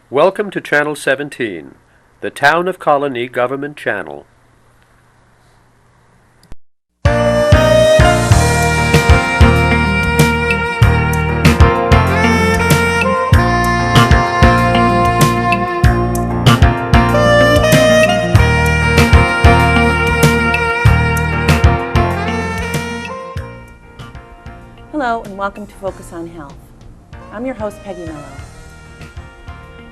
Welcome to Channel 17, the Town of Colonie Government Channel. Hello and welcome to Focus on Health. I'm your host, Peggy Mello.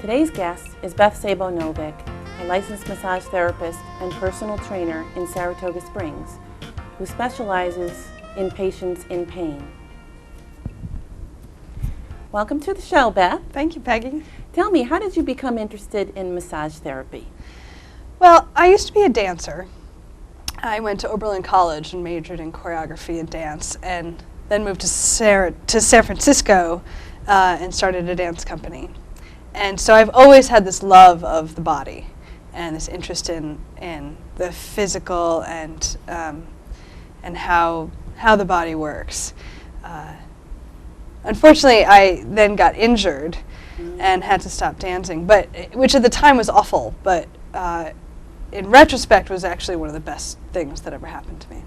Today's guest is Beth Sabo-Novick, a licensed massage therapist and personal trainer in Saratoga Springs, who specializes in patients in pain. Welcome to the show, Beth. Thank you, Peggy. Tell me, how did you become interested in massage therapy? Well, I used to be a dancer. I went to Oberlin College and majored in choreography and dance, and then moved to San Francisco and started a dance company. And so I've always had this love of the body and this interest in the physical and how the body works. Unfortunately, I then got injured and had to stop dancing, which at the time was awful, but in retrospect was actually one of the best things that ever happened to me.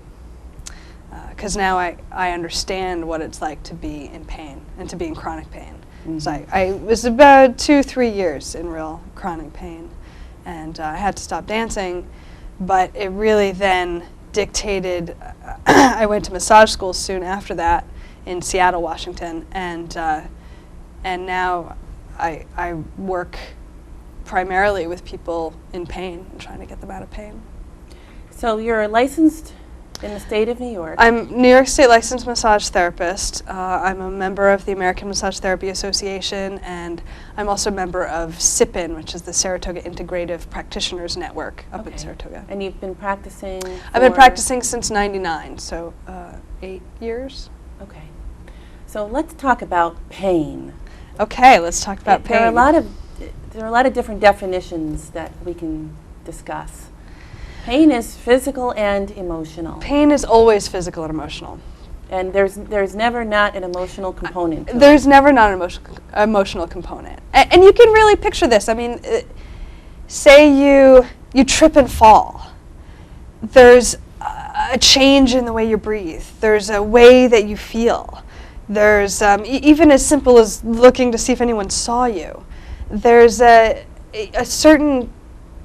Because now I understand what it's like to be in pain and to be in chronic pain. Mm-hmm. So I was about 2-3 years in real chronic pain, and I had to stop dancing, but it really then dictated, I went to massage school soon after that in Seattle, Washington, and now I work primarily with people in pain and trying to get them out of pain. So you're licensed in the state of New York. I'm New York State licensed massage therapist. I'm a member of the American Massage Therapy Association, and I'm also a member of SIPN, which is the Saratoga Integrative Practitioners Network up in Saratoga. And you've been practicing I've been practicing since '99, so 8 years. Okay. So let's talk about pain. Okay, let's talk about pain. There are a lot of different definitions that we can discuss. Pain is physical and emotional. Pain is always physical and emotional. And there's never not an emotional component. There's never not an emotional component. And you can really picture this. I mean, say you trip and fall. There's a change in the way you breathe. There's a way that you feel. There's even as simple as looking to see if anyone saw you. There's a certain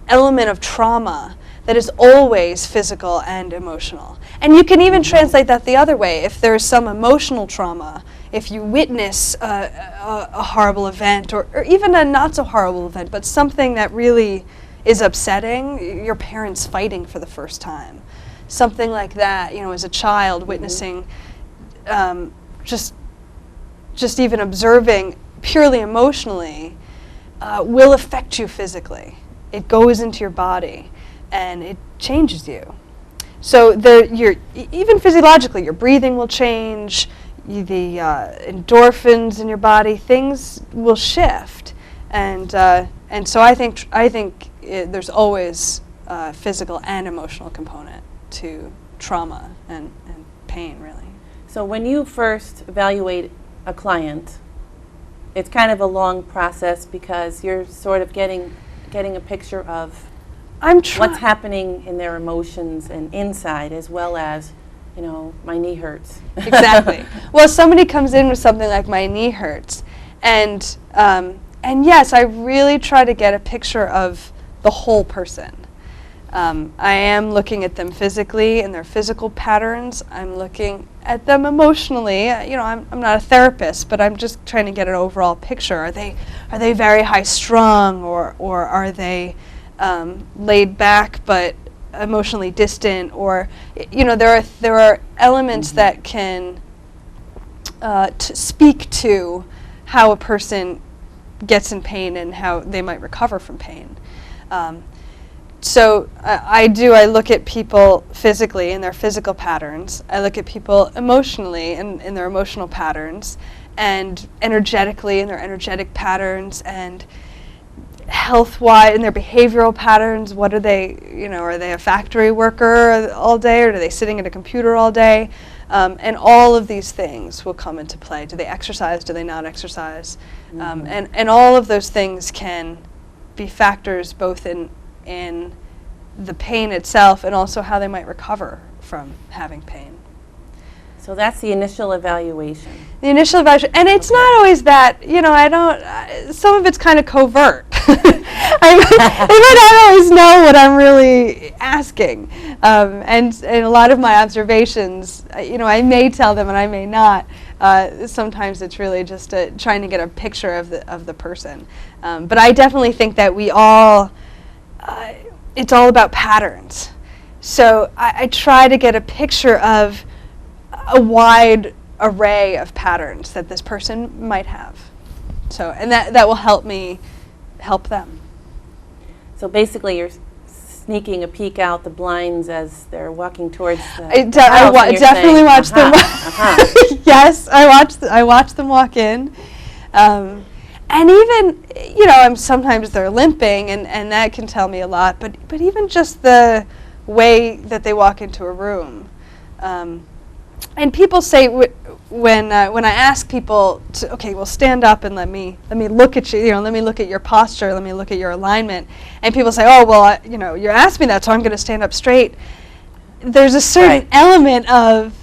element of trauma that is always physical and emotional. And you can even translate that the other way. If there's some emotional trauma, if you witness a horrible event, or even a not so horrible event, but something that really is upsetting, your parents fighting for the first time, something like that, as a child witnessing, just even observing purely emotionally, will affect you physically. It goes into your body and it changes you. So even physiologically, your breathing will change, the endorphins in your body, things will shift, and so I think there's always a physical and emotional component to trauma and pain, really. So when you first evaluate a client, it's kind of a long process because you're sort of getting a picture of what's happening in their emotions and inside, as well as, my knee hurts. Exactly. Well, somebody comes in with something like my knee hurts, and yes, I really try to get a picture of the whole person. I am looking at them physically and their physical patterns. I'm looking at them emotionally. I'm not a therapist, but I'm just trying to get an overall picture. Are they very high strung, or are they laid back but emotionally distant, or there are elements that can speak to how a person gets in pain and how they might recover from pain. So I look at people physically and their physical patterns. I look at people emotionally and in their emotional patterns, and energetically in their energetic patterns, and health-wise in their behavioral patterns. What are they, are they a factory worker all day, or are they sitting at a computer all day? And all of these things will come into play. Do they exercise? Do they not exercise? And all of those things can be factors both in the pain itself and also how they might recover from having pain. So that's the initial evaluation. The initial evaluation, and it's not always that, some of it's kind of covert. I might not always know what I'm really asking. And a lot of my observations, I may tell them and I may not. Sometimes it's really just trying to get a picture of the person. But I definitely think that we all, it's all about patterns. So I try to get a picture of a wide array of patterns that this person might have. So, and that will help me help them. So basically you're sneaking a peek out the blinds as they're walking towards the I house, definitely watch them. Yes, I watch them walk in. And even, sometimes they're limping, and that can tell me a lot, but even just the way that they walk into a room. And people say when I ask people to, stand up and let me look at you, let me look at your posture, let me look at your alignment, and people say, oh, well, you asked me that, so I'm going to stand up straight. There's a certain element of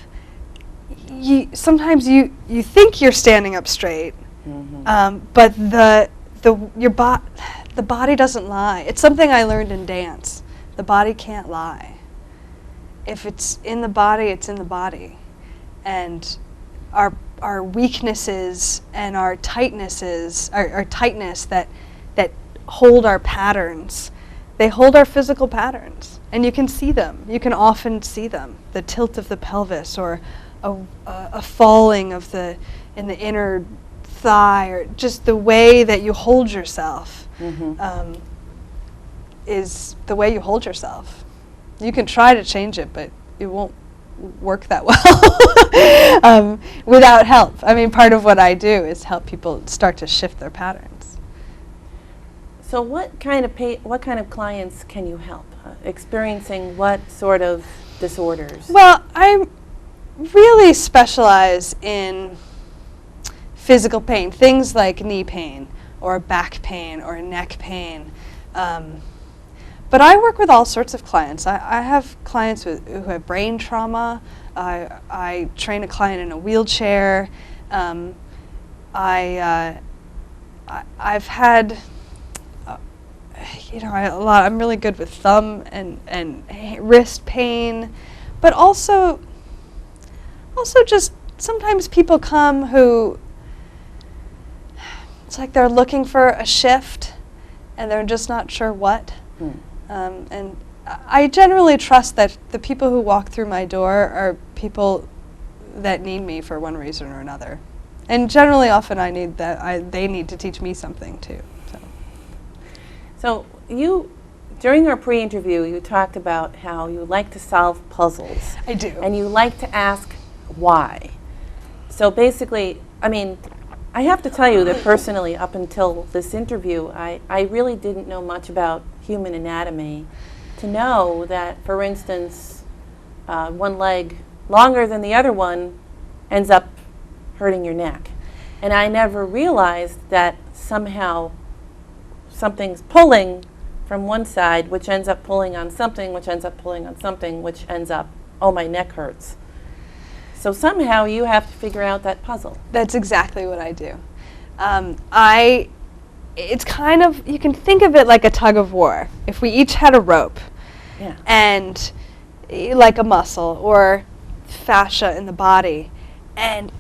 sometimes you think you're standing up straight, but the body doesn't lie. It's something I learned in dance. The body can't lie. If it's in the body, it's in the body. And our weaknesses and our tightnesses, our tightness that hold our patterns, they hold our physical patterns. And you can see them. You can often see them. The tilt of the pelvis, or a falling in the inner thigh, or just the way that you hold yourself is the way you hold yourself. You can try to change it, but it won't work that well without help. I mean, part of what I do is help people start to shift their patterns. So what kind of clients can you help? Experiencing what sort of disorders? Well, I really specialize in physical pain, things like knee pain or back pain or neck pain. But I work with all sorts of clients. I have clients who have brain trauma. I train a client in a wheelchair. I've had, a lot. I'm really good with thumb and wrist pain, but also just sometimes people come who it's like they're looking for a shift and they're just not sure what. And I generally trust that the people who walk through my door are people that need me for one reason or another. And generally often they need to teach me something too. So you, during our pre-interview, you talked about how you like to solve puzzles. I do. And you like to ask why. So basically, I have to tell you that personally, up until this interview, I really didn't know much about human anatomy to know that, for instance, one leg longer than the other one ends up hurting your neck. And I never realized that somehow something's pulling from one side, which ends up pulling on something, which ends up pulling on something, which ends up, oh, my neck hurts. So somehow you have to figure out that puzzle. That's exactly what I do. It's kind of, you can think of it like a tug of war. If we each had a rope, and like a muscle or fascia in the body, and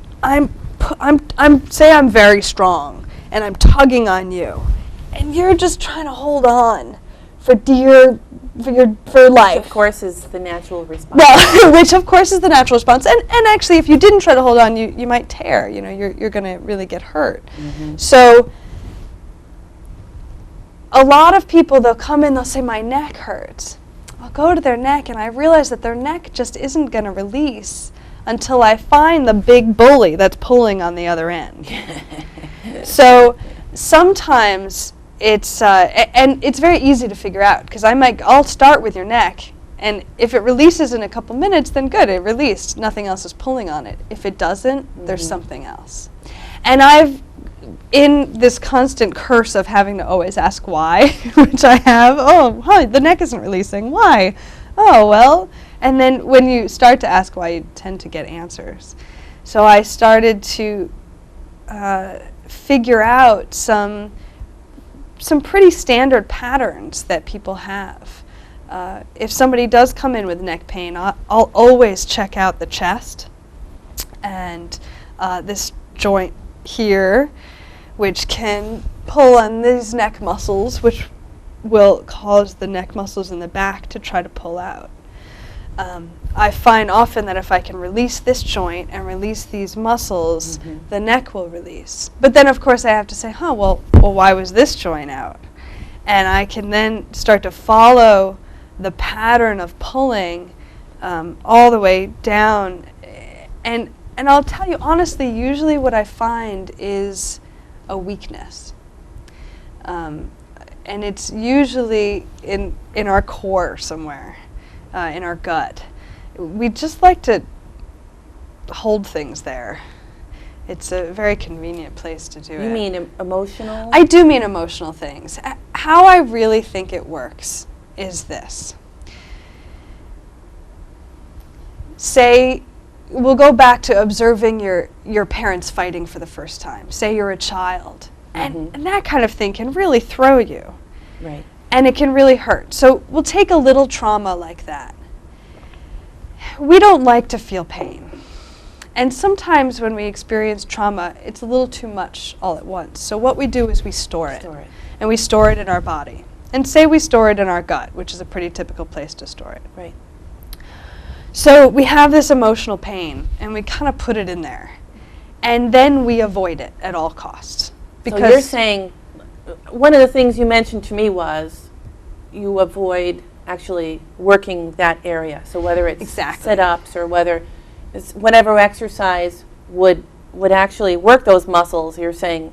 say I'm very strong, and I'm tugging on you, and you're just trying to hold on for life. Which of course is the natural response. Well, which of course is the natural response, and actually, if you didn't try to hold on, you might tear. You're going to really get hurt. So, a lot of people, they'll come in, they'll say, my neck hurts. I'll go to their neck, and I realize that their neck just isn't going to release until I find the big bully that's pulling on the other end. So sometimes it's and it's very easy to figure out, because I'll start with your neck, And if it releases in a couple minutes, then good, it released. Nothing else is pulling on it. If it doesn't, there's something else. And I've, in this constant curse of having to always ask why, which I have, the neck isn't releasing, why? Oh, well. And then when you start to ask why, you tend to get answers. So I started to figure out some pretty standard patterns that people have. If somebody does come in with neck pain, I'll always check out the chest and this joint here, which can pull on these neck muscles, which will cause the neck muscles in the back to try to pull out. I find often that if I can release this joint and release these muscles, the neck will release. But then, of course, I have to say, well, why was this joint out? And I can then start to follow the pattern of pulling all the way down. And I'll tell you, honestly, usually what I find is a weakness. And it's usually in our core somewhere, in our gut. We just like to hold things there. It's a very convenient place to do it. You mean emotional? I do mean emotional things. How I really think it works is this. Say, we'll go back to observing your parents fighting for the first time. Say you're a child. And that kind of thing can really throw you. Right. And it can really hurt. So we'll take a little trauma like that. We don't like to feel pain. And sometimes when we experience trauma, it's a little too much all at once. So what we do is we store it. And we store it in our body. And say we store it in our gut, which is a pretty typical place to store it. Right. So we have this emotional pain, and we kind of put it in there. And then we avoid it at all costs. So you're saying, one of the things you mentioned to me was you avoid actually working that area. So whether it's sit-ups or whether it's whatever exercise would actually work those muscles, you're saying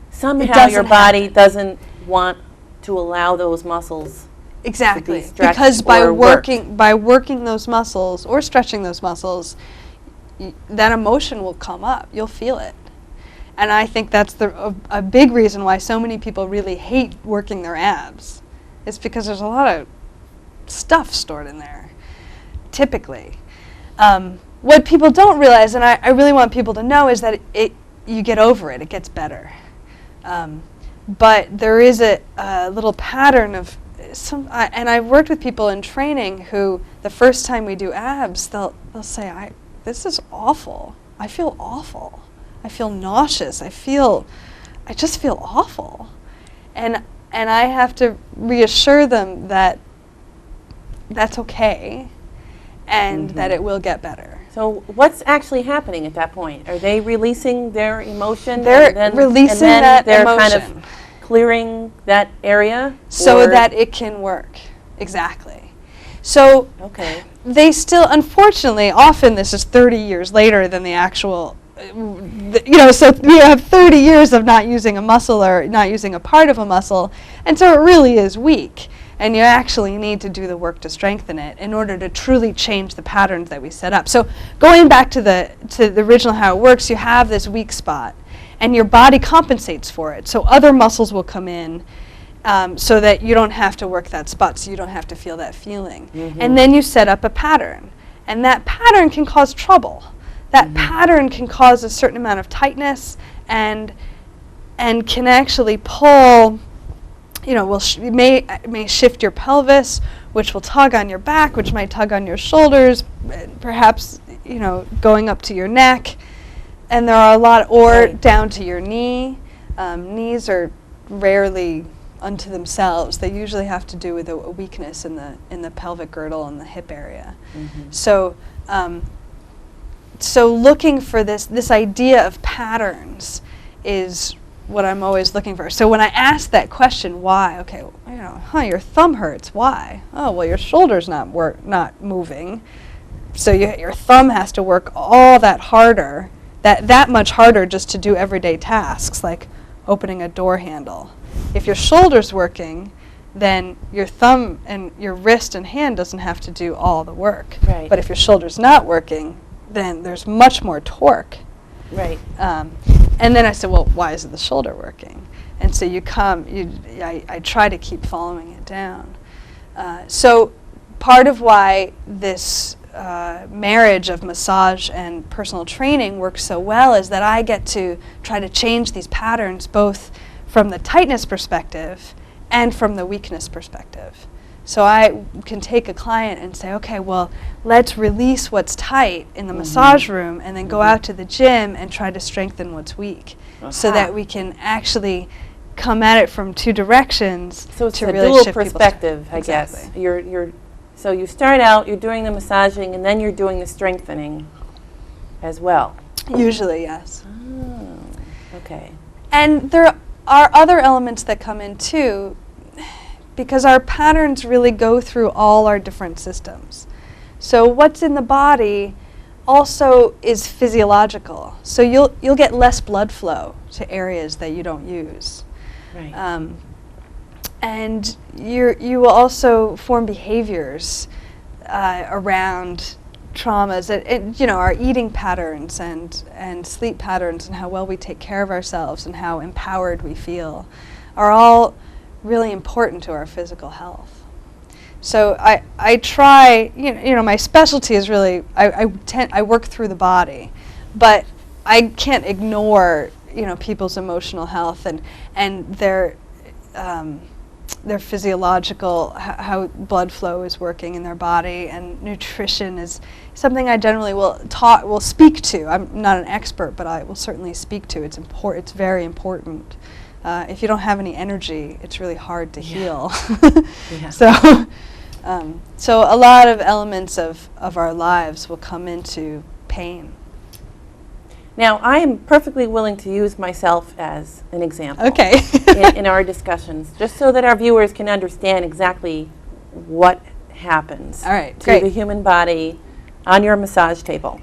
somehow your body doesn't want to allow those muscles to be stretched because or by working those muscles or stretching those muscles, that emotion will come up. You'll feel it. And I think that's a big reason why so many people really hate working their abs. It's because there's a lot of stuff stored in there, typically. What people don't realize, and I really want people to know, is that you get over it. It gets better. But there is a little pattern of and I've worked with people in training who, the first time we do abs, they'll say, this is awful. I feel awful. I feel nauseous. I just feel awful. And I have to reassure them that that's okay and that it will get better. So what's actually happening at that point? Are they releasing their emotion? They're releasing that they're emotion. Kind of clearing that area? So that it can work. Exactly. So they still, unfortunately, often this is 30 years later than the actual, so you have 30 years of not using a muscle or not using a part of a muscle, and so it really is weak. And you actually need to do the work to strengthen it in order to truly change the patterns that we set up. So going back to the original how it works, you have this weak spot, and your body compensates for it. So other muscles will come in so that you don't have to work that spot, so you don't have to feel that feeling. And then you set up a pattern. And that pattern can cause trouble. That pattern can cause a certain amount of tightness and can actually pull, may shift your pelvis, which will tug on your back, which might tug on your shoulders, perhaps, going up to your neck. And there are a lot, or down to your knee. Knees are rarely unto themselves. They usually have to do with a weakness in the pelvic girdle and the hip area. So looking for this idea of patterns is what I'm always looking for. So when I ask that question, why? Okay, your thumb hurts. Why? Oh, well, your shoulder's not moving, so your thumb has to work all that harder, that much harder just to do everyday tasks like opening a door handle. If your shoulder's working, then your thumb and your wrist and hand doesn't have to do all the work. Right. But if your shoulder's not working, then there's much more torque. Right. And then I said, well, why isn't the shoulder working? And so I try to keep following it down. So part of why this marriage of massage and personal training works so well is that I get to try to change these patterns both from the tightness perspective and from the weakness perspective. So I can take a client and say, okay, well, let's release what's tight in the massage room and then go out to the gym and try to strengthen what's weak, so that we can actually come at it from two directions. So it's to a really dual shift people's perspective, I Exactly. guess. So you start out, you're doing the massaging, and then you're doing the strengthening as well. Usually, yes. Oh, okay. And there are other elements that come in too, because our patterns really go through all our different systems. So what's in the body also is physiological. So you'll get less blood flow to areas that you don't use. Right. And you will also form behaviors around traumas, and our eating patterns and sleep patterns and how well we take care of ourselves and how empowered we feel are all really important to our physical health. So I try, my specialty is really, I work through the body, but I can't ignore, people's emotional health and their physiological, how blood flow is working in their body, and nutrition is something I generally will speak to. I'm not an expert, but I will certainly speak to. It's important. It's very important. If you don't have any energy, it's really hard to heal. Yeah. So a lot of elements of our lives will come into pain. Now, I am perfectly willing to use myself as an example Okay. in our discussions, just so that our viewers can understand exactly what happens All right, to great. the human body on your massage table.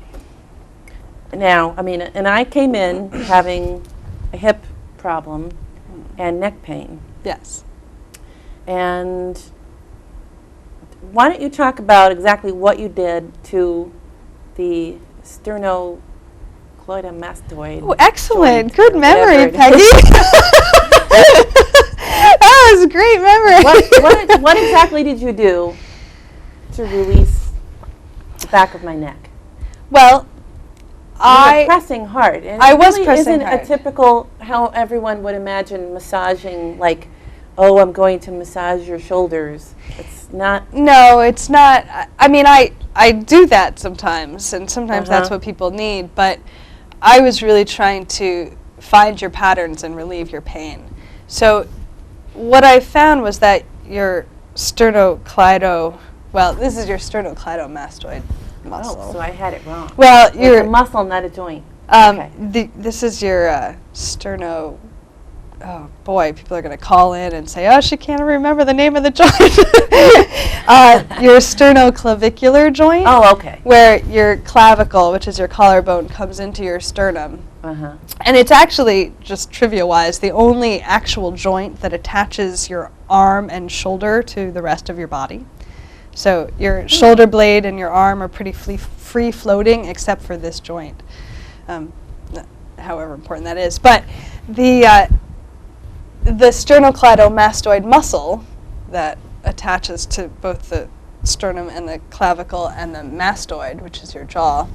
Now, and I came in having a hip problem and neck pain. Yes. And why don't you talk about exactly what you did to the sternocleidomastoid? Oh, excellent. joint, Good or memory, whatever it Peggy. is. That was a great memory. What exactly did you do to release the back of my neck? Well, You were pressing hard. And I it was really pressing isn't hard. a typical, how everyone would imagine massaging, like, oh, I'm going to massage your shoulders. It's not. No, it's not. I do that sometimes, and sometimes that's what people need, but I was really trying to find your patterns and relieve your pain. So what I found was that your this is your sternocleidomastoid muscle. Oh, so I had it wrong. Well, It's your a muscle, not a joint. Okay. this is your sterno. Oh boy, people are going to call in and say, "Oh, she can't remember the name of the joint." Your sternoclavicular joint. Oh, okay. Where your clavicle, which is your collarbone, comes into your sternum. Uh-huh. And it's actually, just trivia-wise, the only actual joint that attaches your arm and shoulder to the rest of your body. So your shoulder blade and your arm are pretty free-floating, except for this joint, however important that is. But the sternocleidomastoid muscle that attaches to both the sternum and the clavicle and the mastoid, which is your jaw,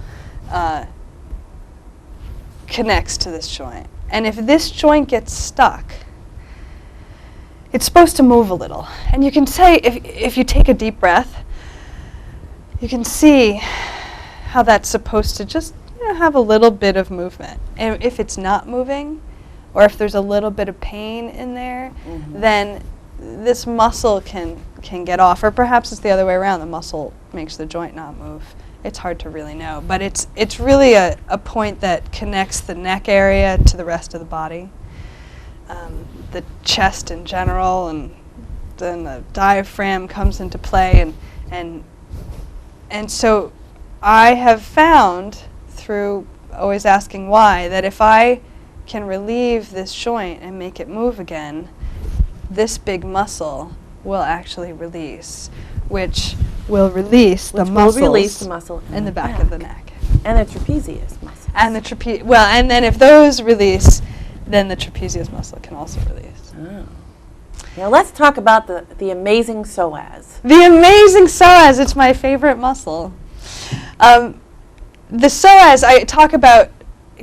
connects to this joint. And if this joint gets stuck, it's supposed to move a little. And you can say, if you take a deep breath, you can see how that's supposed to just have a little bit of movement. And if it's not moving, or if there's a little bit of pain in there, then this muscle can get off. Or perhaps it's the other way around. The muscle makes the joint not move. It's hard to really know. But it's really a point that connects the neck area to the rest of the body, the chest in general, and then the diaphragm comes into play. And so I have found, through always asking why, that if I can relieve this joint and make it move again, this big muscle will actually release, which will release the Which will muscles release the muscle in the back of the neck. And the trapezius muscle. And the and then if those release, then the trapezius muscle can also release. Oh. Now let's talk about the amazing psoas. The amazing psoas, it's my favorite muscle. The psoas, I talk about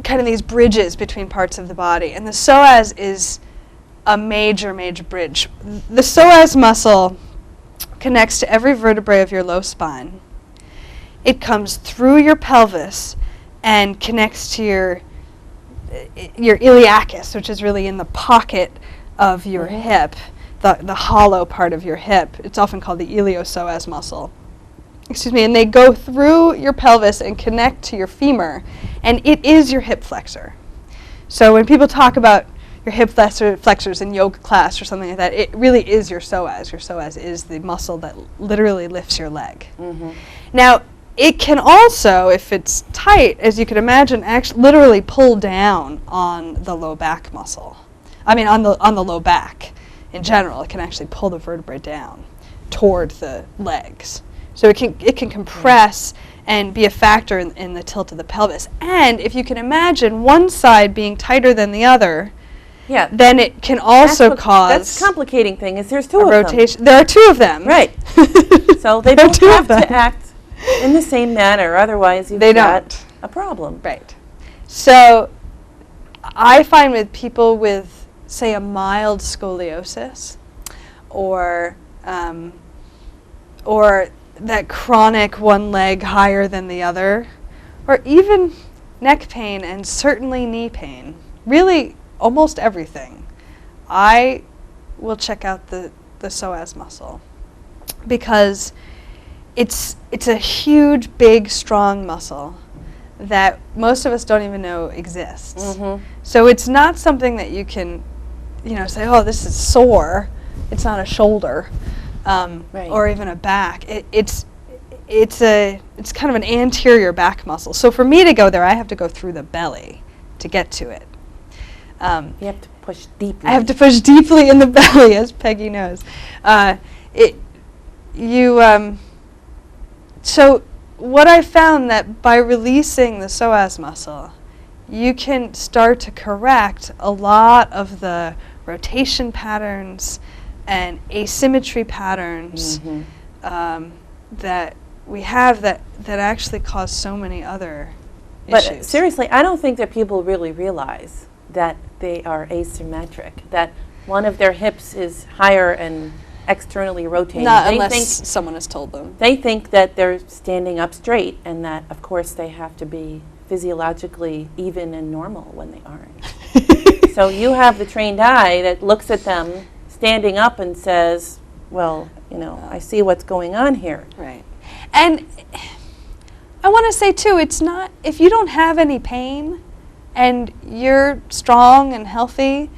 kind of these bridges between parts of the body, and the psoas is a major, major bridge. The psoas muscle connects to every vertebrae of your low spine. It comes through your pelvis and connects to your iliacus, which is really in the pocket of your hip, the hollow part of your hip. It's often called the iliopsoas muscle. Excuse me, and they go through your pelvis and connect to your femur, and it is your hip flexor. So when people talk about your hip flexors in yoga class or something like that, it really is your psoas. Your psoas is the muscle that literally lifts your leg. Mm-hmm. Now, it can also, if it's tight, as you can imagine, actually literally pull down on the low back muscle. I mean, on the low back in general. It can actually pull the vertebrae down toward the legs. So it can compress and be a factor in the tilt of the pelvis. And if you can imagine one side being tighter than the other, then it can also cause that's complicating thing is there's two a of rotation. There are two of them. Right. So they don't have to act in the same manner, otherwise you've got a problem. Right. So I find with people with, say, a mild scoliosis or that chronic one leg higher than the other, or even neck pain and certainly knee pain, really almost everything, I will check out the psoas muscle because it's a huge, big, strong muscle that most of us don't even know exists. Mm-hmm. So So it's not something that you can, say, oh, this is sore. It's not a shoulder. Right. Or even a back. It's kind of an anterior back muscle. So for me to go there, I have to go through the belly to get to it. you have to push deeply. I have to push deeply in the belly, as Peggy knows. So what I found that by releasing the psoas muscle, you can start to correct a lot of the rotation patterns and asymmetry patterns that we have that actually cause so many other But issues. seriously, I don't think that people really realize that they are asymmetric, that one of their hips is higher and externally rotating. Not They unless think someone has told them. they think that they're standing up straight and that, of course, they have to be physiologically even and normal when they aren't. So you have the trained eye that looks at them standing up and says, well, I see what's going on here. Right. And I want to say, too, it's not, if you don't have any pain and you're strong and healthy,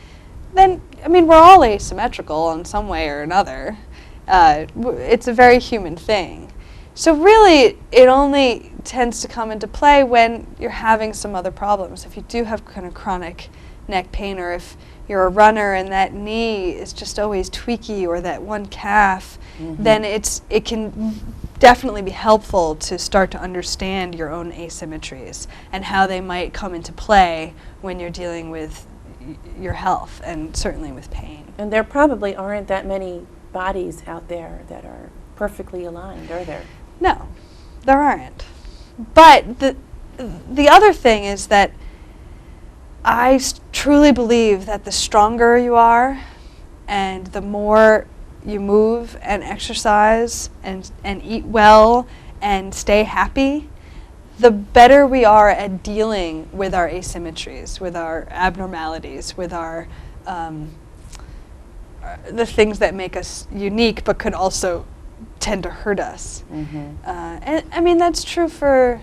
then, we're all asymmetrical in some way or another. It's a very human thing. So really, it only tends to come into play when you're having some other problems. If you do have kind of chronic neck pain, or if you're a runner and that knee is just always tweaky, or that one calf, then it can definitely be helpful to start to understand your own asymmetries and how they might come into play when you're dealing with your health and certainly with pain. And there probably aren't that many bodies out there that are perfectly aligned, are there? No, there aren't. But the other thing is that I truly believe that the stronger you are and the more you move and exercise and eat well and stay happy, the better we are at dealing with our asymmetries, with our abnormalities, with our the things that make us unique but could also tend to hurt us. And that's true for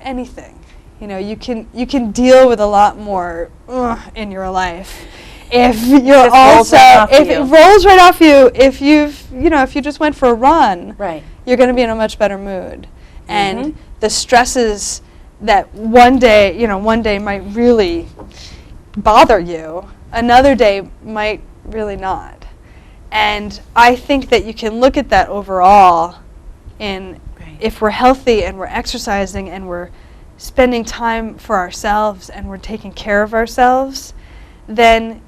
anything. You can deal with a lot more in your life if you're also if it rolls right off you. If if you just went for a run, right, you're going to be in a much better mood. And the stresses that one day might really bother you, another day might really not. And I think that you can look at that overall in if we're healthy and we're exercising and we're spending time for ourselves and we're taking care of ourselves, then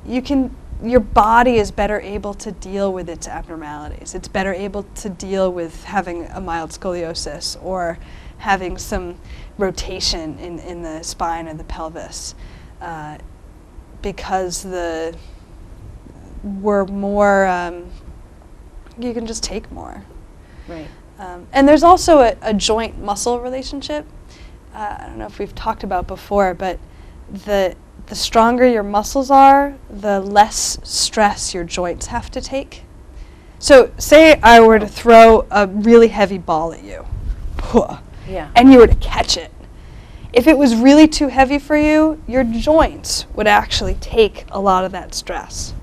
your body is better able to deal with its abnormalities. It's better able to deal with having a mild scoliosis or having some rotation in the spine or the pelvis, because we're more, you can just take more. Right. And there's also a joint-muscle relationship. I don't know if we've talked about before, but the stronger your muscles are, the less stress your joints have to take. So say I were to throw a really heavy ball at you, Yeah. and you were to catch it. If it was really too heavy for you, your joints would actually take a lot of that stress.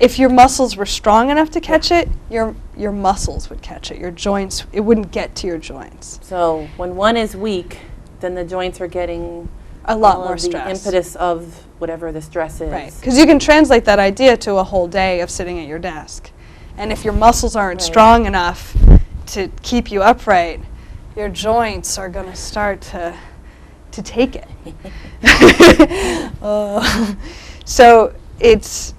If your muscles were strong enough to catch it, your muscles would catch it. Your joints, it wouldn't get to your joints. So when one is weak, then the joints are getting A lot all more of the stress. impetus of whatever the stress is. Right, because you can translate that idea to a whole day of sitting at your desk. And if your muscles aren't Right. strong enough to keep you upright, your joints are going to start to take it. So it's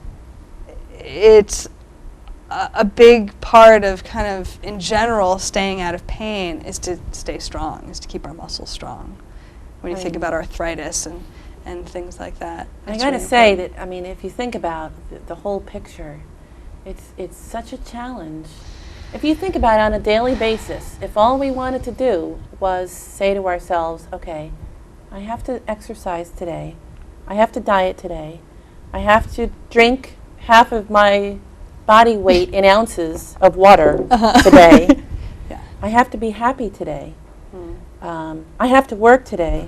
a big part of kind of, in general, staying out of pain is to stay strong, is to keep our muscles strong. When you think Right. about arthritis and things like that. I it's got to really say important. that, I mean, if you think about the whole picture, it's such a challenge. If you think about it on a daily basis, if all we wanted to do was say to ourselves, okay, I have to exercise today, I have to diet today, I have to drink half of my body weight in ounces of water today, Yeah. I have to be happy today, I have to work today,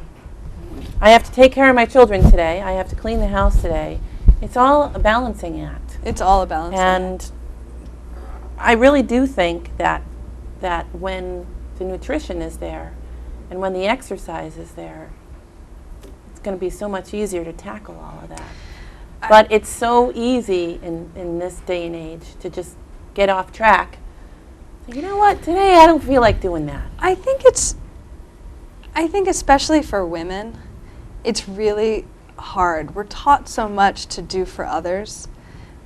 I have to take care of my children today, I have to clean the house today. It's all a balancing act. It's all a balance. And I really do think that when the nutrition is there and when the exercise is there, it's going to be so much easier to tackle all of that. But it's so easy in this day and age to just get off track. You know what? Today I don't feel like doing that. I think especially for women, it's really hard. We're taught so much to do for others.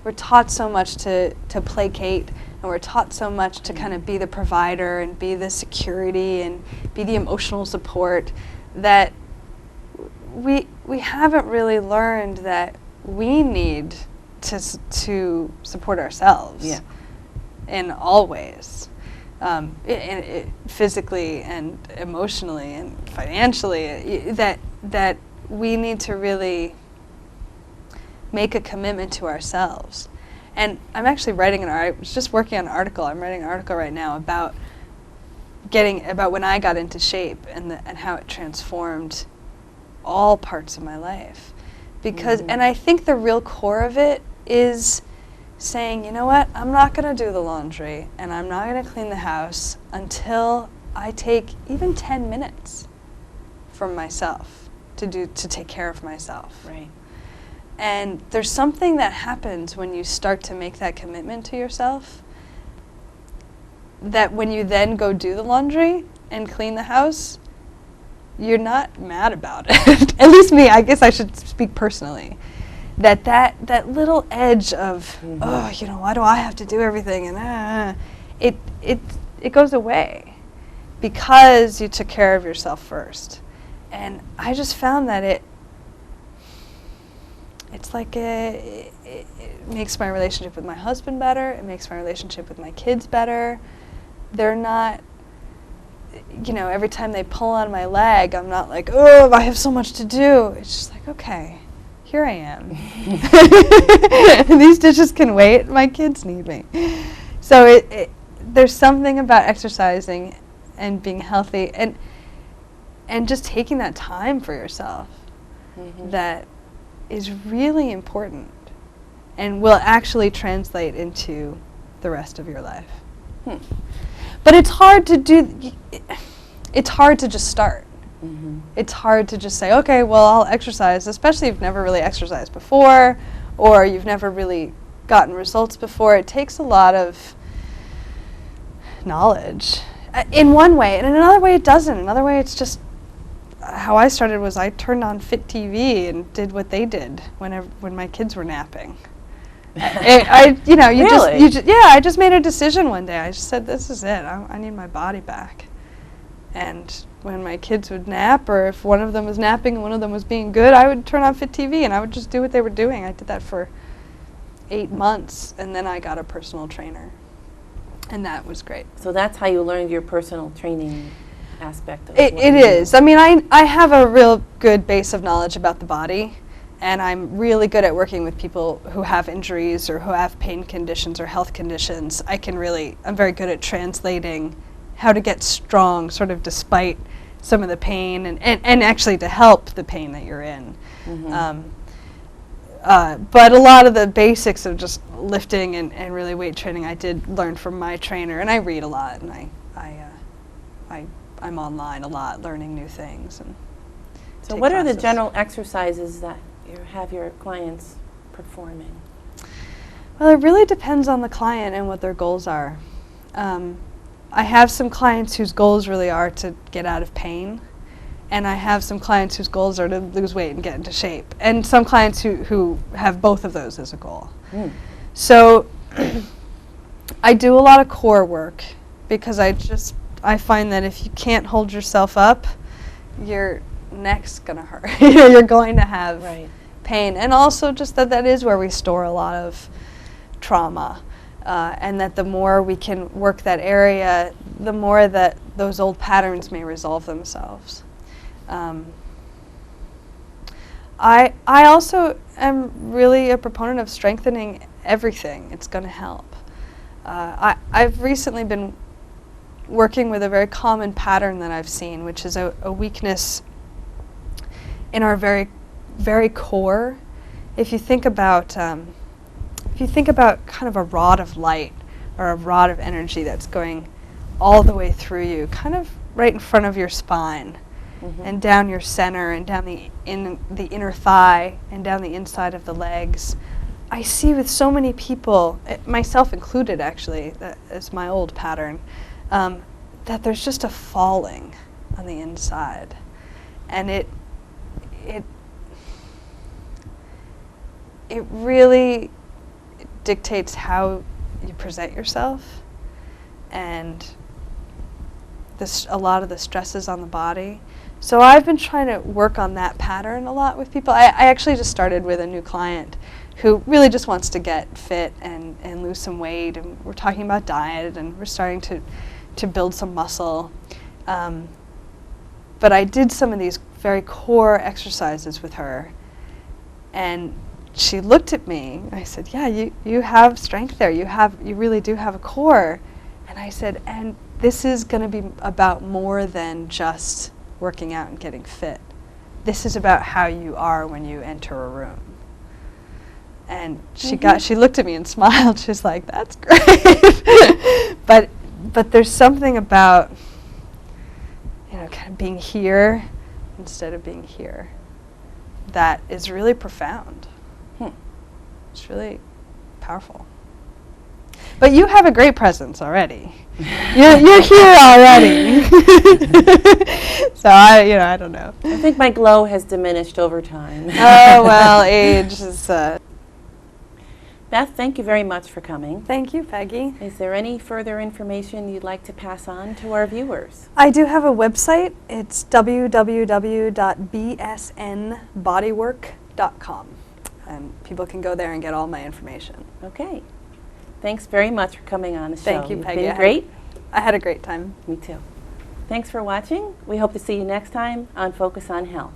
We're taught so much to placate, and we're taught so much to kind of be the provider and be the security and be the emotional support, that we haven't really learned that we need to support ourselves. Yeah. In all ways. Physically and emotionally and financially, that we need to really make a commitment to ourselves. And I'm actually I was just working on an article. I'm writing an article right now about when I got into shape and how it transformed all parts of my life. Because, and I think the real core of it is saying, you know what, I'm not going to do the laundry and I'm not going to clean the house until I take even 10 minutes from myself to take care of myself. Right. And there's something that happens when you start to make that commitment to yourself, that when you then go do the laundry and clean the house, you're not mad about it. At least me, I guess I should speak personally. That little edge of, oh, you know, why do I have to do everything? And it goes away because you took care of yourself first. And I just found that it's like it makes my relationship with my husband better. It makes my relationship with my kids better. They're not, you know, every time they pull on my leg, I'm not like, oh, I have so much to do. It's just like, okay, here I am. These dishes can wait. My kids need me. So there's something about exercising and being healthy and just taking that time for yourself that is really important and will actually translate into the rest of your life. But it's hard to do. It's hard to just start. It's hard to just say, okay, well, I'll exercise, especially if you've never really exercised before, or you've never really gotten results before. It takes a lot of knowledge in one way, and in another way it doesn't. Another way it's just how I started was I turned on Fit TV and did what they did when my kids were napping. I just made a decision one day. I just said, this is it. I need my body back. And when my kids would nap, or if one of them was napping and one of them was being good, I would turn on Fit TV and I would just do what they were doing. I did that for 8 months, and then I got a personal trainer. And that was great. So that's how you learned your personal training aspect of it. It is. I mean, I have a real good base of knowledge about the body, and I'm really good at working with people who have injuries or who have pain conditions or health conditions. I'm very good at translating how to get strong, sort of despite some of the pain, and actually to help the pain that you're in. Mm-hmm. But a lot of the basics of just lifting and really weight training I did learn from my trainer, and I read a lot, and I'm online a lot learning new things. And so what are the general exercises that you have your clients performing? Well, it really depends on the client and what their goals are. I have some clients whose goals really are to get out of pain, and I have some clients whose goals are to lose weight and get into shape, and some clients who have both of those as a goal. Mm. So I do a lot of core work because I find that if you can't hold yourself up, your neck's gonna hurt. You're going to have pain, and also just that is where we store a lot of trauma. And that the more we can work that area, the more that those old patterns may resolve themselves. I also am really a proponent of strengthening everything. It's going to help. I've recently been working with a very common pattern that I've seen, which is a weakness in our very, very core. If you think about kind of a rod of light or a rod of energy that's going all the way through you, kind of right in front of your spine, mm-hmm. and down your center and down the inner thigh and down the inside of the legs. I see with so many people, myself included actually, that is my old pattern, that there's just a falling on the inside. And it really dictates how you present yourself and a lot of the stresses on the body. So I've been trying to work on that pattern a lot with people. I actually just started with a new client who really just wants to get fit and lose some weight, and we're talking about diet, and we're starting to build some muscle. But I did some of these very core exercises with her, and she looked at me, and I said, yeah, you have strength there. You really do have a core. And I said, and this is going to be about more than just working out and getting fit. This is about how you are when you enter a room. And she looked at me and smiled. She was like, that's great. but there's something about, kind of being here instead of being here that is really profound. It's really powerful. But you have a great presence already. You're here already. So I don't know. I think my glow has diminished over time. Oh, well, age is... Beth, thank you very much for coming. Thank you, Peggy. Is there any further information you'd like to pass on to our viewers? I do have a website. It's www.bsnbodywork.com. And people can go there and get all my information. Okay. Thanks very much for coming on the show. Thank you, Peggy. You've been great. I had a great time. Me too. Thanks for watching. We hope to see you next time on Focus on Health.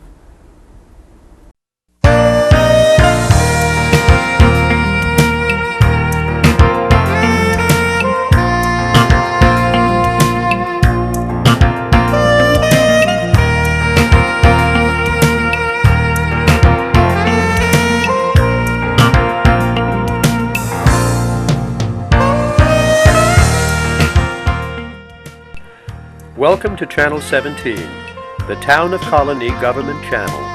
Welcome to Channel 17, the Town of Colonie Government Channel.